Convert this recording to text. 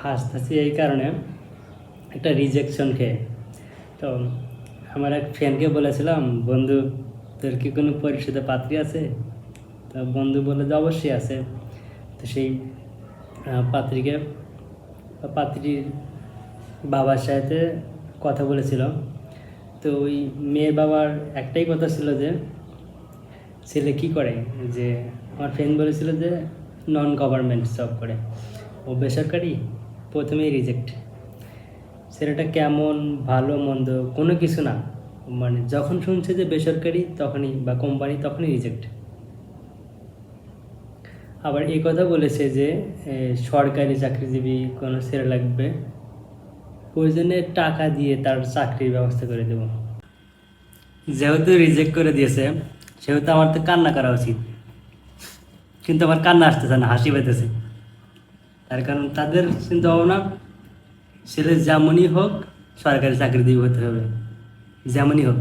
হাসতেছি এই কারণে, একটা রিজেকশন খেয়ে। তো আমার এক ফ্রেন্ডকে বলেছিলাম, বন্ধু তোর কি কোনো পরিচিত পাত্রী আছে? তো বন্ধু বলে যে অবশ্যই আছে। তো সেই পাত্রীকে, পাত্রীর বাবার সাথে কথা বলেছিল। তো ওই মেয়ের বাবার একটাই কথা ছিল যে ছেলে কী করে, যে আমার ফ্রেন্ড বলেছিল যে নন গভর্নমেন্ট জব করে, ও বেসরকারি। প্রথমেই রিজেক্ট। ছেলেটা কেমন, ভালো মন্দ কোনো কিছু না, মানে যখন শুনছে যে বেসরকারি তখনই বা কোম্পানি তখনই রিজেক্ট। আবার এই কথা বলেছে যে সরকারি চাকরিজীবী কোনো ছেলে লাগবে, প্রয়োজনে টাকা দিয়ে তার চাকরির ব্যবস্থা করে দেব। যেহেতু রিজেক্ট করে দিয়েছে সেহেতু আমার তো কান্না করা উচিত, কিন্তু আমার কান্না আসতেছে না, হাসি পেতেছে। তার কারণ তাদের চিন্তা ভাবনা, ছেলে যেমনই হোক সরকারি চাকরিজীবী হতে হবে, যেমনই হোক।